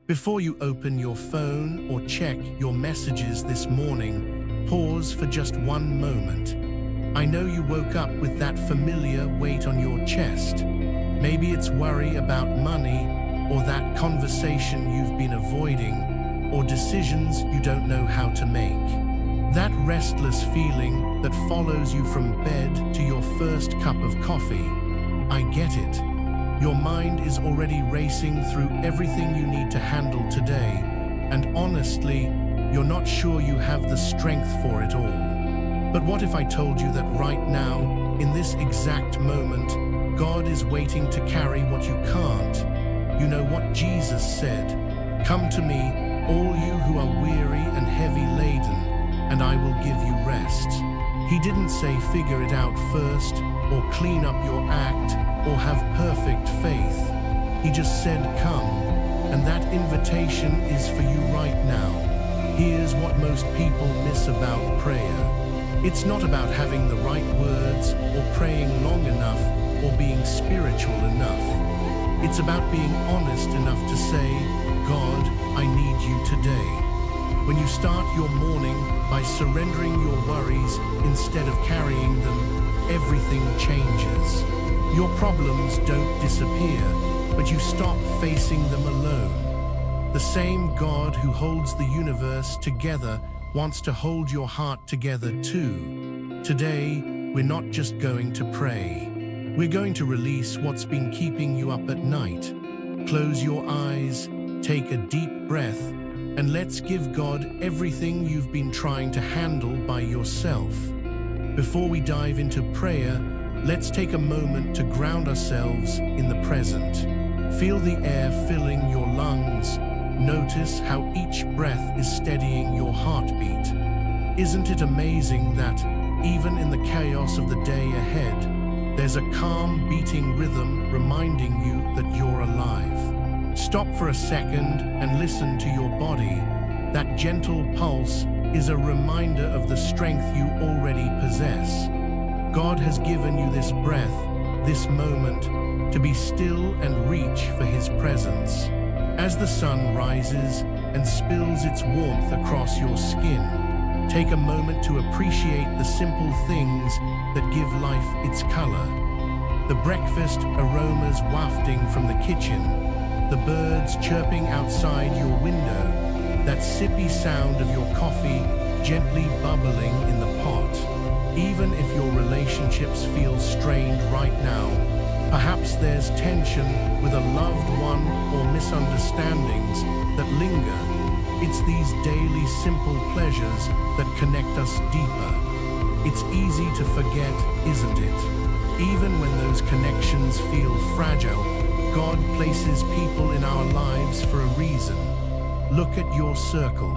Before you open your phone or check your messages this morning, pause for just one moment. I know you woke up with that familiar weight on your chest. Maybe it's worry about money, or that conversation you've been avoiding, or decisions you don't know how to make. That restless feeling that follows you from bed to your first cup of coffee. I get it. Your mind is already racing through everything you need to handle today, and honestly, you're not sure you have the strength for it all. But what if I told you that right now, in this exact moment, God is waiting to carry what you can't? You know what Jesus said, "Come to me, all you who are weary and heavy laden, and I will give you rest." He didn't say figure it out first, or clean up your act, or have perfect faith. He just said come, and that invitation is for you right now. Here's what most people miss about prayer. It's not about having the right words, or praying long enough, or being spiritual enough. It's about being honest enough to say, God, I need you today. When you start your morning by surrendering your worries instead of carrying them, everything changes. Your problems don't disappear, but you stop facing them alone. The same God who holds the universe together wants to hold your heart together too. Today, we're not just going to pray. We're going to release what's been keeping you up at night. Close your eyes, take a deep breath, and let's give God everything you've been trying to handle by yourself. Before we dive into prayer, let's take a moment to ground ourselves in the present. Feel the air filling your lungs. Notice how each breath is steadying your heartbeat. Isn't it amazing that, even in the chaos of the day ahead, there's a calm beating rhythm reminding you that you're alive? Stop for a second and listen to your body. That gentle pulse is a reminder of the strength you already possess. God has given you this breath, this moment, to be still and reach for His presence. As the sun rises and spills its warmth across your skin, take a moment to appreciate the simple things that give life its color. The breakfast aromas wafting from the kitchen, the birds chirping outside your window, that sippy sound of your coffee gently bubbling in the pot. Even if your relationships feel strained right now, perhaps there's tension with a loved one or misunderstandings that linger. It's these daily simple pleasures that connect us deeper. It's easy to forget, isn't it? Even when those connections feel fragile, God places people in our lives for a reason. Look at your circle.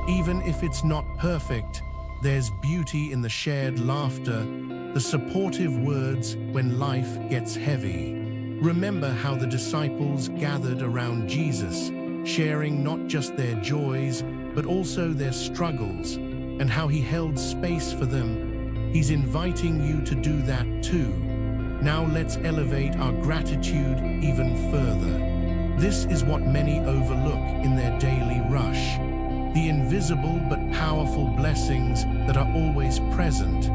Even if it's not perfect, there's beauty in the shared laughter, the supportive words when life gets heavy. Remember how the disciples gathered around Jesus, sharing not just their joys, but also their struggles, and how He held space for them. He's inviting you to do that too. Now let's elevate our gratitude even further. This is what many overlook in their daily rush. The invisible but powerful blessings that are always present.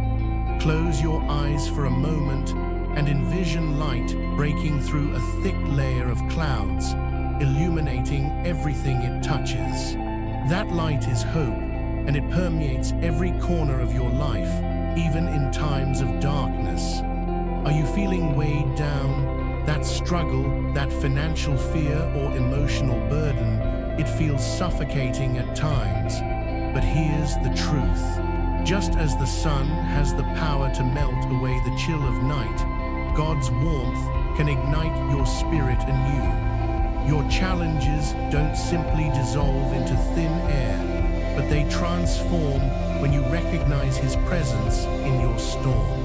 Close your eyes for a moment and envision light breaking through a thick layer of clouds, illuminating everything it touches. That light is hope, and it permeates every corner of your life, even in times of darkness. Are you feeling weighed down? That struggle, that financial fear or emotional burden, it feels suffocating at times. But here's the truth. Just as the sun has the power to melt away the chill of night, God's warmth can ignite your spirit anew. Your challenges don't simply dissolve into thin air, but they transform when you recognize His presence in your storm.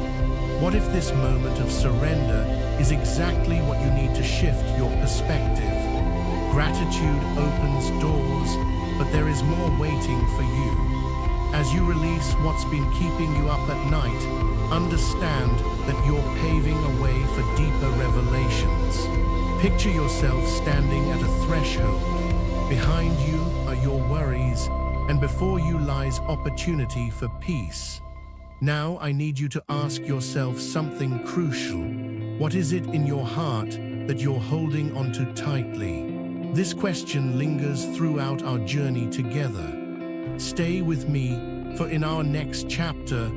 What if this moment of surrender is exactly what you need to shift your perspective? Gratitude opens doors, but there is more waiting for you. As you release what's been keeping you up at night, understand that you're paving a way for deeper revelations. Picture yourself standing at a threshold, Behind you are your worries, and before you lies opportunity for peace. Now I need you to ask yourself something crucial. What is it in your heart that you're holding onto tightly? This question lingers throughout our journey together. Stay with me, for in our next chapter,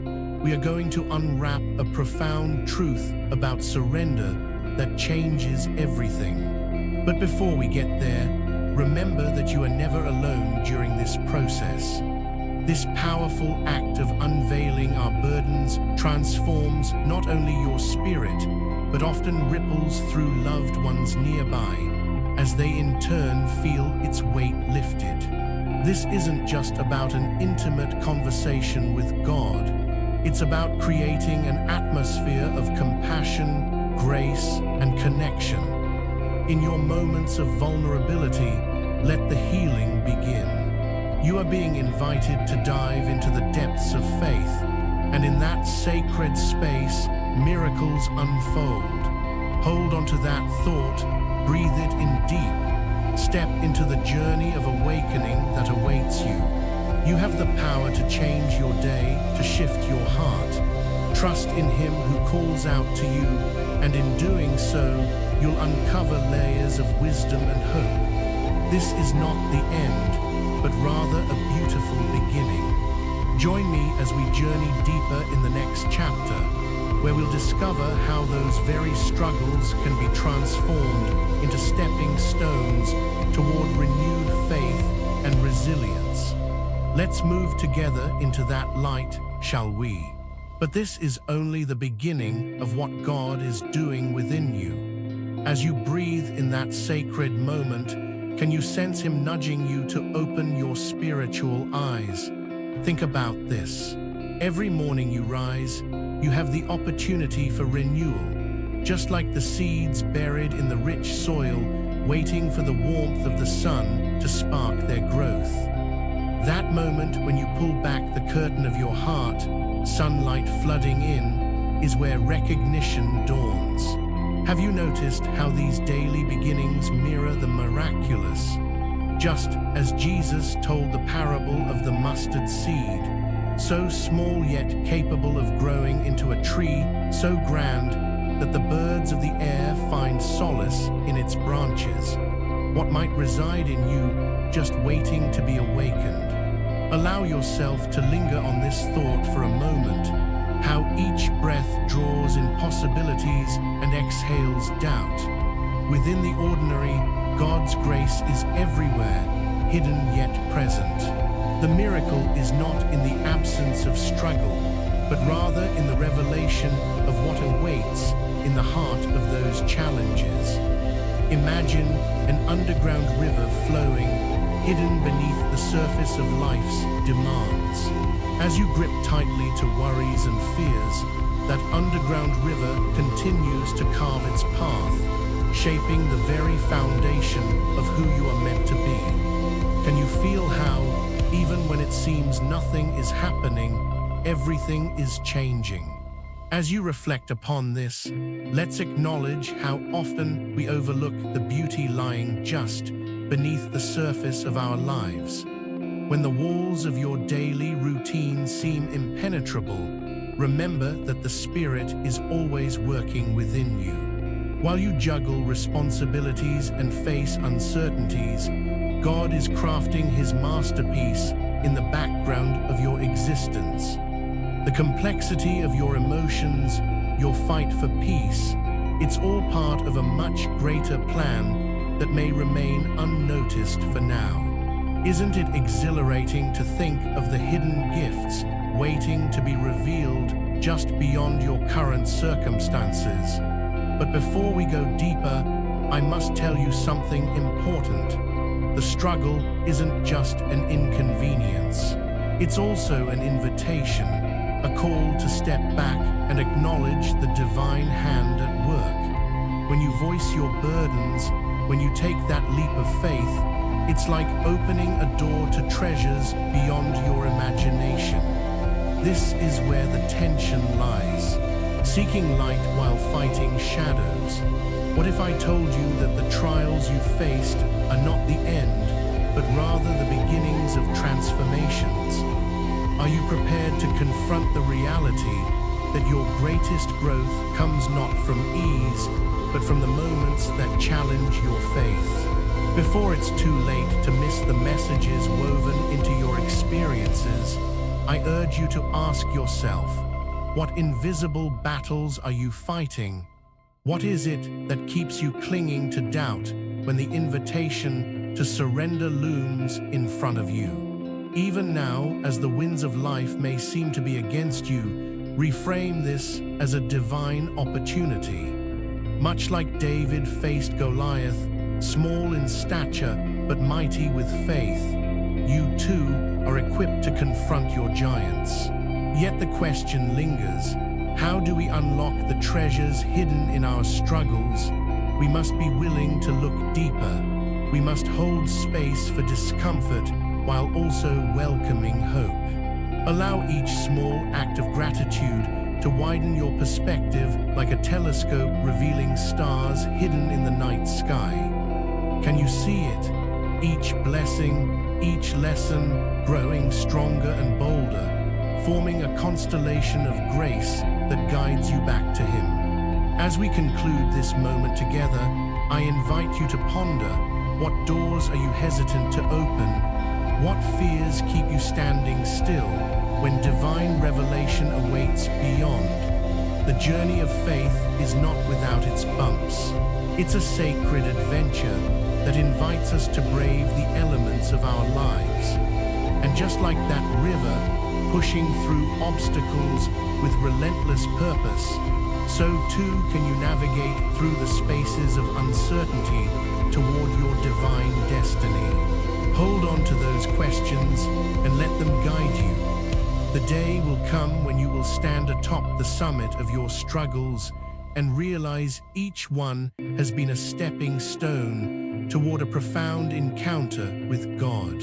we are going to unwrap a profound truth about surrender that changes everything. But before we get there, remember that you are never alone during this process. This powerful act of unveiling our burdens transforms not only your spirit, but often ripples through loved ones nearby, as they in turn feel its weight lifted. This isn't just about an intimate conversation with God. It's about creating an atmosphere of compassion, grace, and connection. In your moments of vulnerability, let the healing begin. You are being invited to dive into the depths of faith, and in that sacred space, miracles unfold. Hold on to that thought, breathe it in deep. Step into the journey of awakening that awaits you. You have the power to change your day, to shift your heart. Trust in Him who calls out to you, and in doing so, you'll uncover layers of wisdom and hope. This is not the end, but rather a beautiful beginning. Join me as we journey deeper in the next chapter, where we'll discover how those very struggles can be transformed into stepping stones toward renewed faith and resilience. Let's move together into that light, shall we? But this is only the beginning of what God is doing within you. As you breathe in that sacred moment, can you sense Him nudging you to open your spiritual eyes? Think about this. Every morning you rise, you have the opportunity for renewal, just like the seeds buried in the rich soil, waiting for the warmth of the sun to spark their growth. That moment when you pull back the curtain of your heart, sunlight flooding in, is where recognition dawns. Have you noticed how these daily beginnings mirror the miraculous? Just as Jesus told the parable of the mustard seed, so small yet capable of growing into a tree so grand that the birds of the air find solace in its branches. What might reside in you just waiting to be awakened? Allow yourself to linger on this thought for a moment, how each breath draws in possibilities and exhales doubt. Within the ordinary, God's grace is everywhere, hidden yet present. The miracle is not in the absence of struggle, but rather in the revelation of what awaits in the heart of those challenges. Imagine an underground river flowing, hidden beneath the surface of life's demands. As you grip tightly to worries and fears, that underground river continues to carve its path, shaping the very foundation of who you are meant to be. Can you feel how, even when it seems nothing is happening, everything is changing? As you reflect upon this, let's acknowledge how often we overlook the beauty lying just beneath the surface of our lives. When the walls of your daily routine seem impenetrable, remember that the Spirit is always working within you. While you juggle responsibilities and face uncertainties, God is crafting His masterpiece in the background of your existence. The complexity of your emotions, your fight for peace, it's all part of a much greater plan that may remain unnoticed for now. Isn't it exhilarating to think of the hidden gifts waiting to be revealed just beyond your current circumstances? But before we go deeper, I must tell you something important. The struggle isn't just an inconvenience. It's also an invitation, a call to step back and acknowledge the divine hand at work. When you voice your burdens, when you take that leap of faith, it's like opening a door to treasures beyond your imagination. This is where the tension lies, seeking light while fighting shadows. What if I told you that the trials you faced are not the end, affirmations? Are you prepared to confront the reality that your greatest growth comes not from ease, but from the moments that challenge your faith? Before it's too late to miss the messages woven into your experiences, I urge you to ask yourself, what invisible battles are you fighting? What is it that keeps you clinging to doubt when the invitation to surrender looms in front of you? Even now, as the winds of life may seem to be against you, reframe this as a divine opportunity. Much like David faced Goliath, small in stature but mighty with faith, you too are equipped to confront your giants. Yet the question lingers, how do we unlock the treasures hidden in our struggles? We must be willing to look deeper. We must hold space for discomfort while also welcoming hope. Allow each small act of gratitude to widen your perspective like a telescope revealing stars hidden in the night sky. Can you see it? Each blessing, each lesson growing stronger and bolder, forming a constellation of grace that guides you back to Him. As we conclude this moment together, I invite you to ponder, what doors are you hesitant to open? What fears keep you standing still when divine revelation awaits beyond? The journey of faith is not without its bumps. It's a sacred adventure that invites us to brave the elements of our lives. And just like that river, pushing through obstacles with relentless purpose, so too can you navigate through the spaces of uncertainty toward your divine destiny. Hold on to those questions and let them guide you. The day will come when you will stand atop the summit of your struggles and realize each one has been a stepping stone toward a profound encounter with God.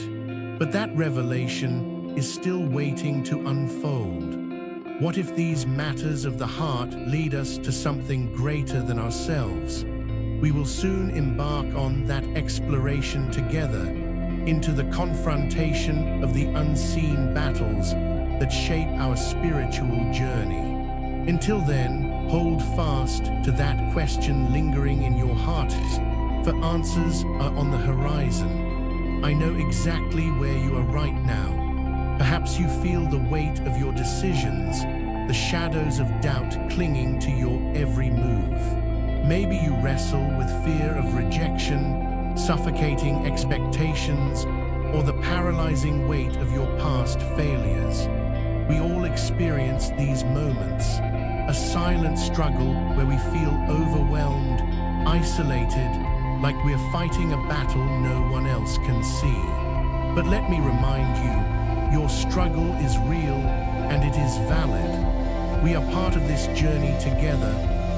But that revelation is still waiting to unfold. What if these matters of the heart lead us to something greater than ourselves? We will soon embark on that exploration together into the confrontation of the unseen battles that shape our spiritual journey. Until then, hold fast to that question lingering in your heart, for answers are on the horizon. I know exactly where you are right now. Perhaps you feel the weight of your decisions, the shadows of doubt clinging to your every move. Maybe you wrestle with fear of rejection, suffocating expectations, or the paralyzing weight of your past failures. We all experience these moments, a silent struggle where we feel overwhelmed, isolated, like we're fighting a battle no one else can see. But let me remind you, your struggle is real and it is valid. We are part of this journey together,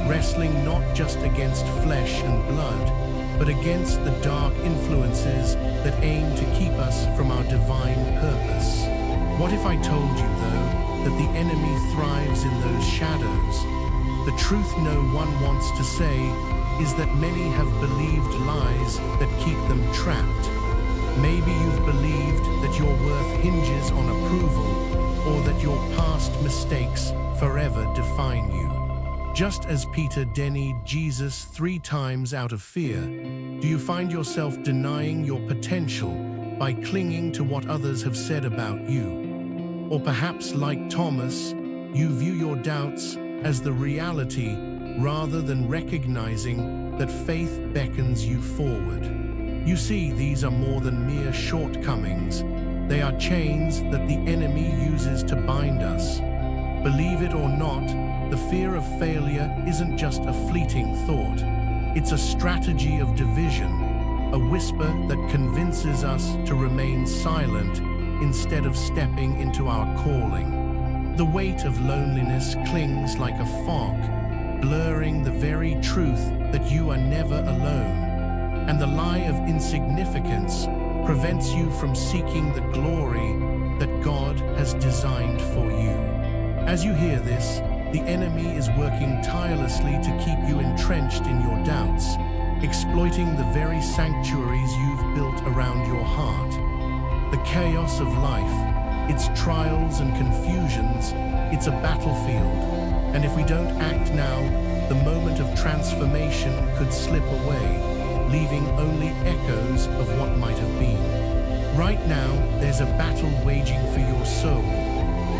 wrestling not just against flesh and blood, but against the dark influences that aim to keep us from our divine purpose. What if I told you, though, that the enemy thrives in those shadows? The truth no one wants to say is that many have believed lies that keep them trapped. Maybe you've believed that your worth hinges on approval, or that your past mistakes forever define you. Just as Peter denied Jesus 3 times out of fear, do you find yourself denying your potential by clinging to what others have said about you? Or perhaps, like Thomas, you view your doubts as the reality rather than recognizing that faith beckons you forward. You see, these are more than mere shortcomings. They are chains that the enemy uses to bind us. Believe it or not, the fear of failure isn't just a fleeting thought. It's a strategy of division, a whisper that convinces us to remain silent instead of stepping into our calling. The weight of loneliness clings like a fog, blurring the very truth that you are never alone. And the lie of insignificance prevents you from seeking the glory that God has designed for you. As you hear this, the enemy is working tirelessly to keep you entrenched in your doubts, exploiting the very sanctuaries you've built around your heart. The chaos of life, its trials and confusions, it's a battlefield. And if we don't act now, the moment of transformation could slip away, leaving only echoes of what might have been. Right now, there's a battle waging for your soul,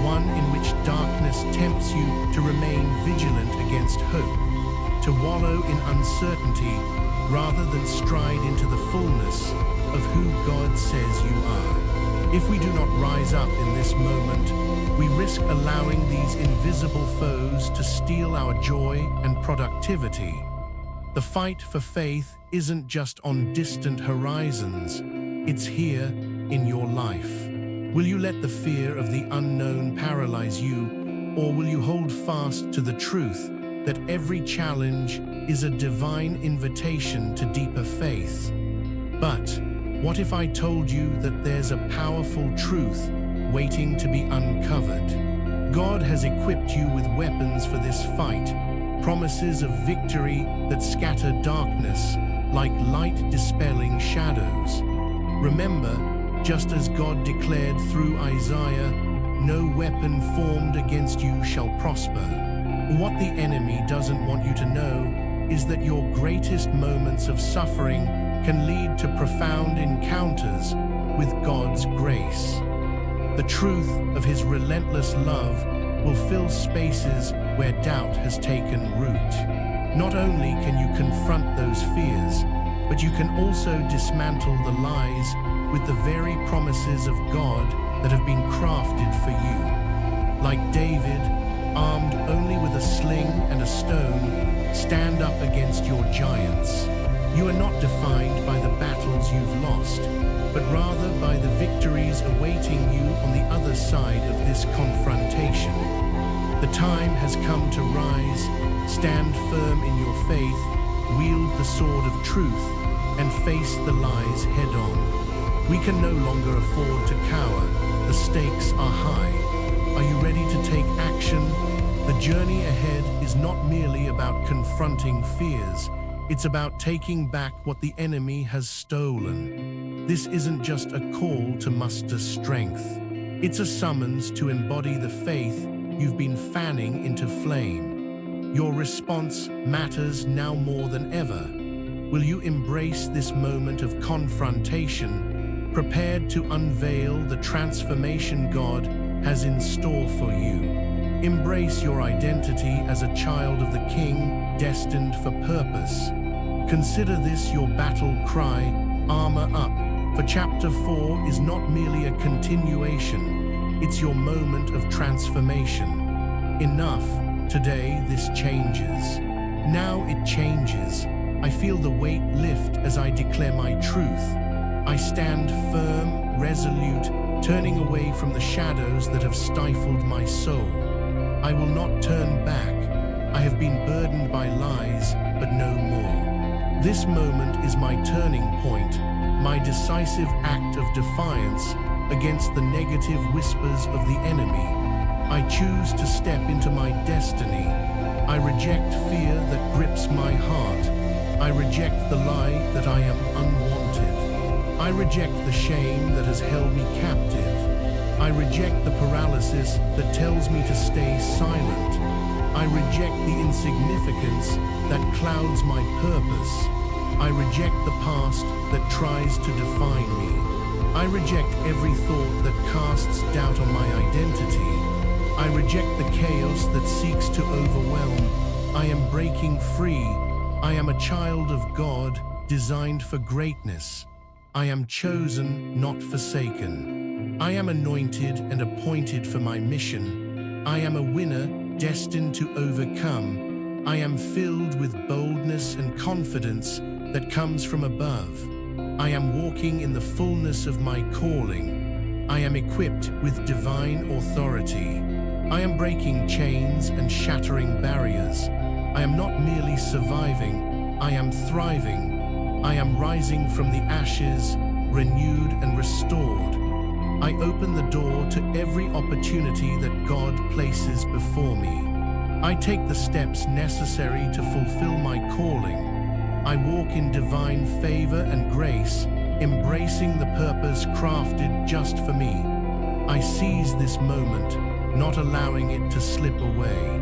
one in which darkness tempts you to remain vigilant against hope, to wallow in uncertainty rather than stride into the fullness of who God says you are. If we do not rise up in this moment, we risk allowing these invisible foes to steal our joy and productivity. The fight for faith isn't just on distant horizons, it's here in your life. Will you let the fear of the unknown paralyze you, or will you hold fast to the truth that every challenge is a divine invitation to deeper faith? But what if I told you that there's a powerful truth waiting to be uncovered? God has equipped you with weapons for this fight, promises of victory that scatter darkness like light dispelling shadows. Remember, just as God declared through Isaiah, no weapon formed against you shall prosper. What the enemy doesn't want you to know is that your greatest moments of suffering can lead to profound encounters with God's grace. The truth of His relentless love will fill spaces where doubt has taken root. Not only can you confront those fears, but you can also dismantle the lies with the very promises of God that have been crafted for you. Like David, armed only with a sling and a stone, stand up against your giants. You are not defined by the battles you've lost, but rather by the victories awaiting you on the other side of this confrontation. The time has come to rise, stand firm in your faith, wield the sword of truth, and face the lies head-on. We can no longer afford to cower. The stakes are high. Are you ready to take action? The journey ahead is not merely about confronting fears. It's about taking back what the enemy has stolen. This isn't just a call to muster strength. It's a summons to embody the faith you've been fanning into flame. Your response matters now more than ever. Will you embrace this moment of confrontation, prepared to unveil the transformation God has in store for you? Embrace your identity as a child of the King, destined for purpose. Consider this your battle cry, armor up, for chapter 4 is not merely a continuation, it's your moment of transformation. Enough, today this changes. Now it changes. I feel the weight lift as I declare my truth. I stand firm, resolute, turning away from the shadows that have stifled my soul. I will not turn back. I have been burdened by lies, but no more. This moment is my turning point, my decisive act of defiance against the negative whispers of the enemy. I choose to step into my destiny. I reject fear that grips my heart. I reject the lie that I am unwanted. I reject the shame that has held me captive. I reject the paralysis that tells me to stay silent. I reject the insignificance that clouds my purpose. I reject the past that tries to define me. I reject every thought that casts doubt on my identity. I reject the chaos that seeks to overwhelm. I am breaking free. I am a child of God, designed for greatness. I am chosen, not forsaken. I am anointed and appointed for my mission. I am a winner, destined to overcome. I am filled with boldness and confidence that comes from above. I am walking in the fullness of my calling. I am equipped with divine authority. I am breaking chains and shattering barriers. I am not merely surviving, I am thriving. I am rising from the ashes, renewed and restored. I open the door to every opportunity that God places before me. I take the steps necessary to fulfill my calling. I walk in divine favor and grace, embracing the purpose crafted just for me. I seize this moment, not allowing it to slip away.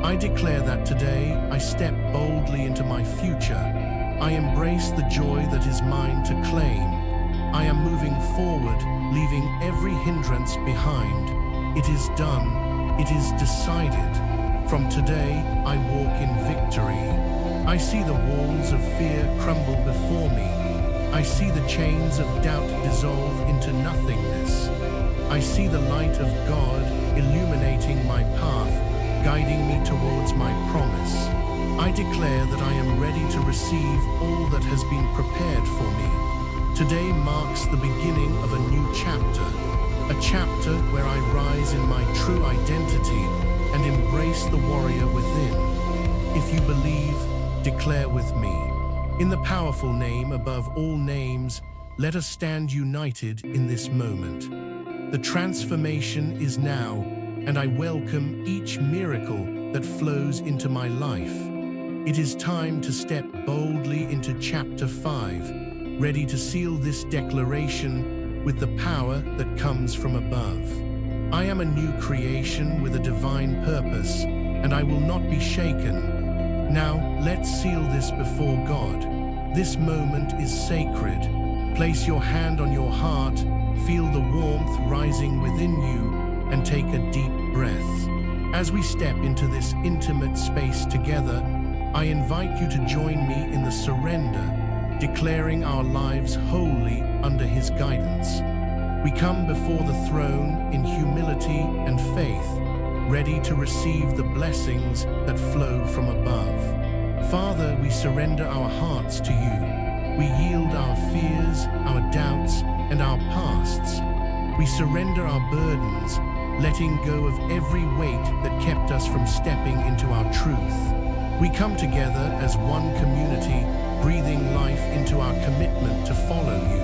I declare that today I step boldly into my future. I embrace the joy that is mine to claim. I am moving forward, leaving every hindrance behind. It is done. It is decided. From today, I walk in victory. I see the walls of fear crumble before me. I see the chains of doubt dissolve into nothingness. I see the light of God illuminating my path, guiding me towards my promise. I declare that I am ready to receive all that has been prepared for me. Today marks the beginning of a new chapter, a chapter where I rise in my true identity and embrace the warrior within. If you believe, declare with me. In the powerful name above all names, let us stand united in this moment. The transformation is now, and I welcome each miracle that flows into my life. It is time to step boldly into chapter 5, ready to seal this declaration with the power that comes from above. I am a new creation with a divine purpose, and I will not be shaken. Now, let's seal this before God. This moment is sacred. Place your hand on your heart, feel the warmth rising within you, and take a deep breath. As we step into this intimate space together, I invite you to join me in the surrender, declaring our lives wholly under His guidance. We come before the throne in humility and faith, ready to receive the blessings that flow from above. Father, we surrender our hearts to you. We yield our fears, our doubts, and our pasts. We surrender our burdens, letting go of every weight that kept us from stepping into our truth. We come together as one community, breathing life into our commitment to follow you.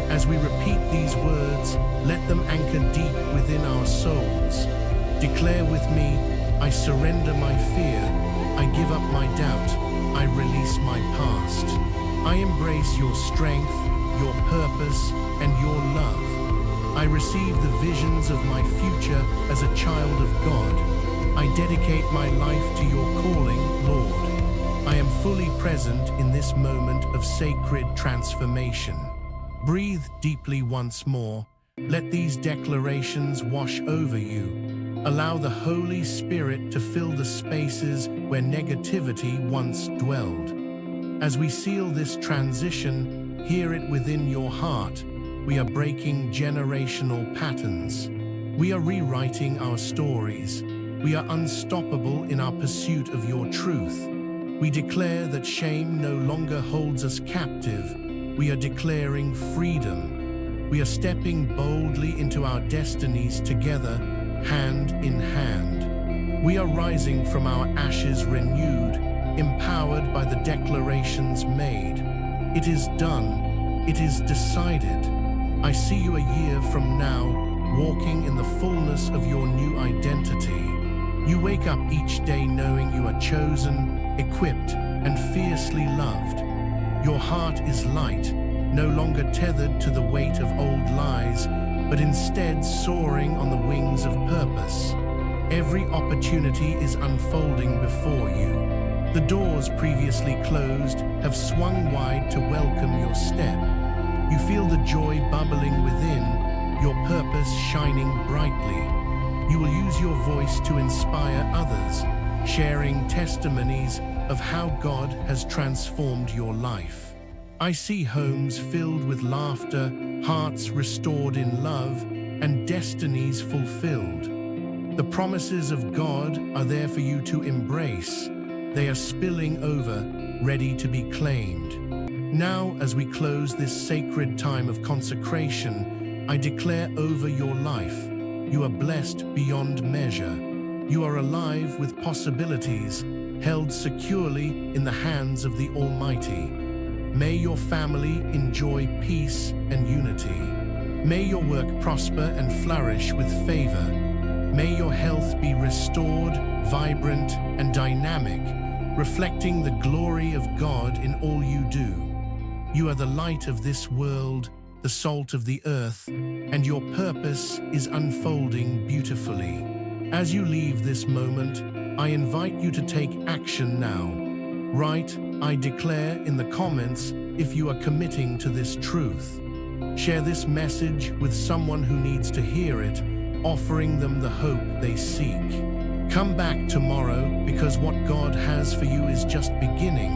As we repeat these words, let them anchor deep within our souls. Declare with me, I surrender my fear, I give up my doubt, I release my past. I embrace your strength, your purpose, and your love. I receive the visions of my future as a child of God. I dedicate my life to your calling, Lord. I am fully present in this moment of sacred transformation. Breathe deeply once more. Let these declarations wash over you. Allow the Holy Spirit to fill the spaces where negativity once dwelled. As we seal this transition, hear it within your heart. We are breaking generational patterns. We are rewriting our stories. We are unstoppable in our pursuit of your truth. We declare that shame no longer holds us captive. We are declaring freedom. We are stepping boldly into our destinies together, hand in hand. We are rising from our ashes renewed, empowered by the declarations made. It is done. It is decided. I see you a year from now, walking in the fullness of your new identity. You wake up each day knowing you are chosen, equipped, and fiercely loved. Your heart is light, no longer tethered to the weight of old lies, but instead soaring on the wings of purpose. Every opportunity is unfolding before you. The doors previously closed have swung wide to welcome your step. You feel the joy bubbling within, your purpose shining brightly. You will use your voice to inspire others, sharing testimonies of how God has transformed your life. I see homes filled with laughter, hearts restored in love, and destinies fulfilled. The promises of God are there for you to embrace. They are spilling over, ready to be claimed. Now, as we close this sacred time of consecration, I declare over your life, you are blessed beyond measure. You are alive with possibilities, held securely in the hands of the Almighty. May your family enjoy peace and unity. May your work prosper and flourish with favor. May your health be restored, vibrant, and dynamic, reflecting the glory of God in all you do. You are the light of this world, the salt of the earth, and your purpose is unfolding beautifully. As you leave this moment, I invite you to take action now. Write, "I declare" in the comments if you are committing to this truth. Share this message with someone who needs to hear it, offering them the hope they seek. Come back tomorrow, because what God has for you is just beginning.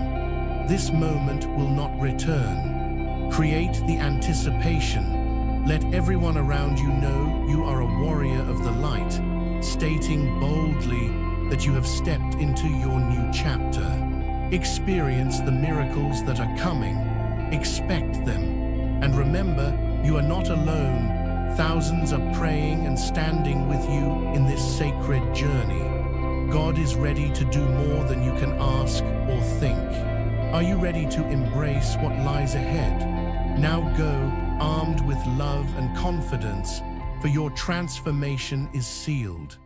This moment will not return. Create the anticipation. Let everyone around you know you are a warrior of the light, stating boldly that you have stepped into your new chapter. Experience the miracles that are coming. Expect them. And remember, you are not alone. Thousands are praying and standing with you in this sacred journey. God is ready to do more than you can ask or think. Are you ready to embrace what lies ahead? Now go, armed with love and confidence, for your transformation is sealed.